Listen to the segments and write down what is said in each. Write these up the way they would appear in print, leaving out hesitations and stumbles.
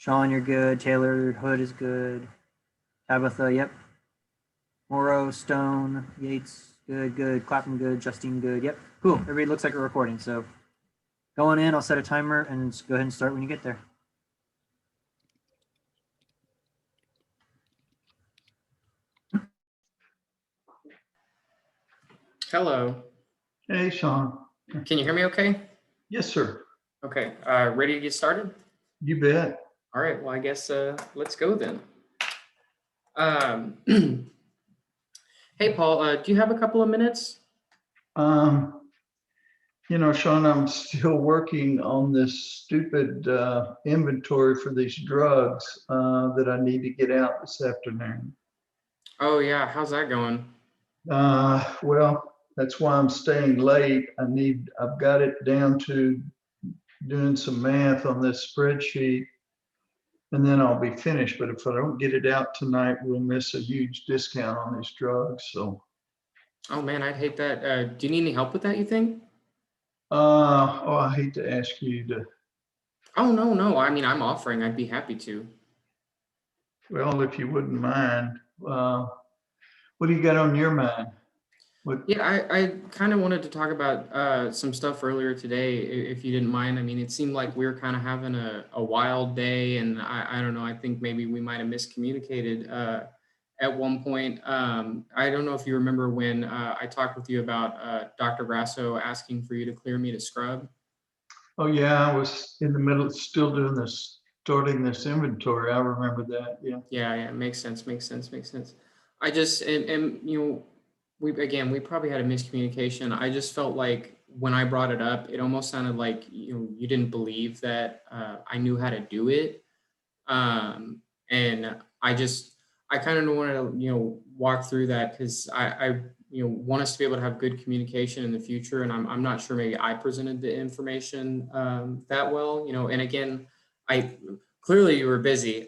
Sean, you're good. Taylor Hood is good. Tabitha, yep. Morrow, Stone, Yates, good, good. Clapham, good. Justine, good. Yep. Cool. Everybody looks like we're recording. So going in, I'll set a timer and go ahead and start when you get there. Hello. Hey, Sean. Can you hear me okay? Yes, sir. Okay. Ready to get started? You bet. All right. Well, I guess let's go then. Hey, Paul, do you have a couple of minutes? Sean, I'm still working on this stupid inventory for these drugs that I need to get out this afternoon. Oh, yeah. How's that going? Well, that's why I'm staying late. I've got it down to doing some math on this spreadsheet, and then I'll be finished. But if I don't get it out tonight, we'll miss a huge discount on these drugs. So, Oh, man, I'd hate that. Do you need any help with that, you think? I hate to ask you to. Oh, no. I mean, I'm offering. I'd be happy to. Well, if you wouldn't mind, what do you got on your mind? Yeah, I kind of wanted to talk about some stuff earlier today, if you didn't mind. I mean, it seemed like we were kind of having a wild day, and I don't know, I think maybe we might have miscommunicated at one point. I don't know if you remember when I talked with you about Dr. Grasso asking for you to clear me to scrub. Oh, yeah, I was in the middle of still doing starting this inventory. I remember that. Yeah. Yeah, makes sense. I just, and we probably had a miscommunication. I just felt like when I brought it up, it almost sounded like you didn't believe that I knew how to do it, and I kind of wanted to walk through that because I want us to be able to have good communication in the future, and I'm not sure maybe I presented the information that well, and again, I clearly you were busy,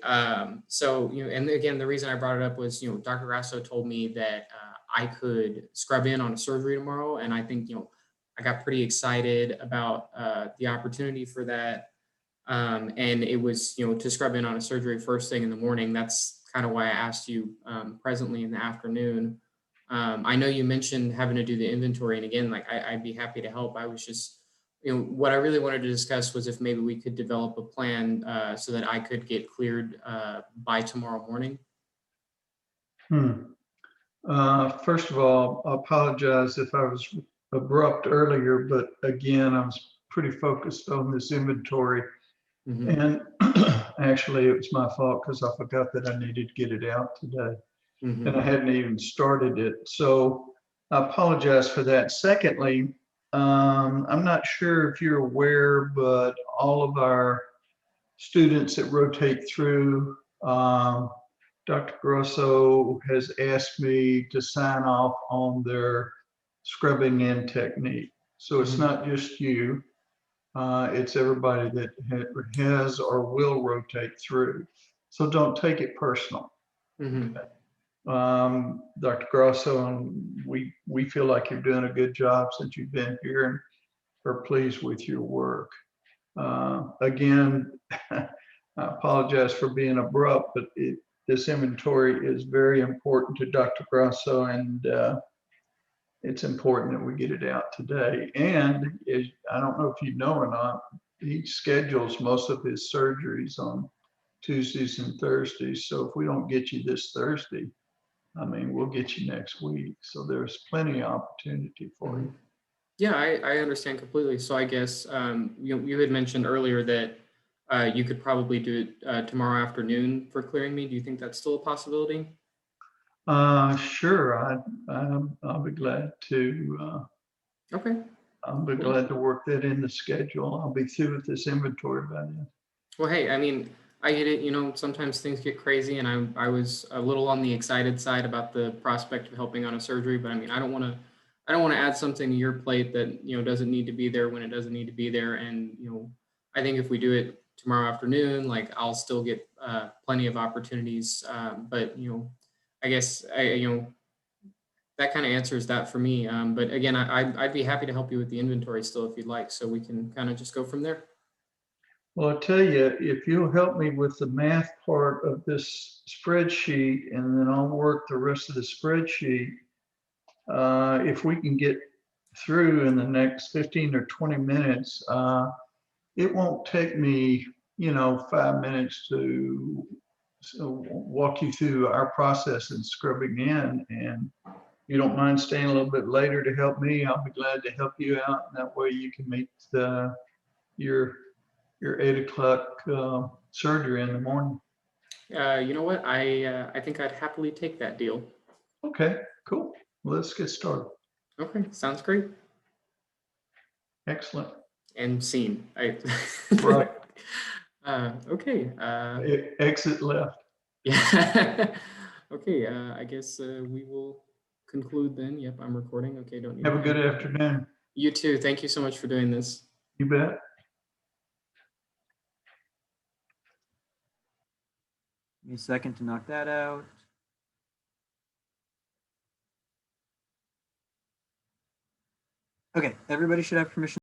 so and again the reason I brought it up was Dr. Grasso told me that I could scrub in on a surgery tomorrow. And I think, I got pretty excited about the opportunity for that. And it was, to scrub in on a surgery first thing in the morning. That's kind of why I asked you presently in the afternoon. I know you mentioned having to do the inventory. And again, like I'd be happy to help. I was just, what I really wanted to discuss was if maybe we could develop a plan so that I could get cleared by tomorrow morning. First of all, I apologize if I was abrupt earlier, but again, I was pretty focused on this inventory. Mm-hmm. And actually, it was my fault because I forgot that I needed to get it out today. Mm-hmm. And I hadn't even started it. So I apologize for that. Secondly, I'm not sure if you're aware, but all of our students that rotate through, Dr. Grosso has asked me to sign off on their scrubbing in technique. So it's not just you, it's everybody that has or will rotate through. So don't take it personal. Mm-hmm. Dr. Grosso, and we feel like you're doing a good job since you've been here and are pleased with your work. Again, I apologize for being abrupt, but this inventory is very important to Dr. Grosso, and it's important that we get it out today. And I don't know if you know or not, he schedules most of his surgeries on Tuesdays and Thursdays. So if we don't get you this Thursday, I mean, we'll get you next week. So there's plenty of opportunity for you. Yeah, I understand completely. So I guess you had mentioned earlier that you could probably do it tomorrow afternoon for clearing me. Do you think that's still a possibility? Sure. I'll be glad to. Okay. I'll be glad to work that in the schedule. I'll be through with this inventory by then. Well, hey, I mean, I get it. Sometimes things get crazy, and I was a little on the excited side about the prospect of helping on a surgery. But I mean, I don't want to add something to your plate that doesn't need to be there when it doesn't need to be there. And I think if we do it tomorrow afternoon, like I'll still get plenty of opportunities. But I guess that kind of answers that for me. But again, I'd be happy to help you with the inventory still if you'd like, so we can kind of just go from there. Well, I'll tell you, if you'll help me with the math part of this spreadsheet, and then I'll work the rest of the spreadsheet. If we can get through in the next 15 or 20 minutes, it won't take me, 5 minutes to walk you through our process and scrubbing in. And you don't mind staying a little bit later to help me, I'll be glad to help you out. And that way you can meet your 8 o'clock surgery in the morning. You know what? I think I'd happily take that deal. Okay, cool. Let's get started. Okay, sounds great. Excellent. And scene. Right. Okay. Exit left. Yeah. Okay. I guess we will conclude then. Yep, I'm recording. Okay, don't need. Have a good afternoon. You too. Thank you so much for doing this. You bet. Give me a second to knock that out. Okay, everybody should have permission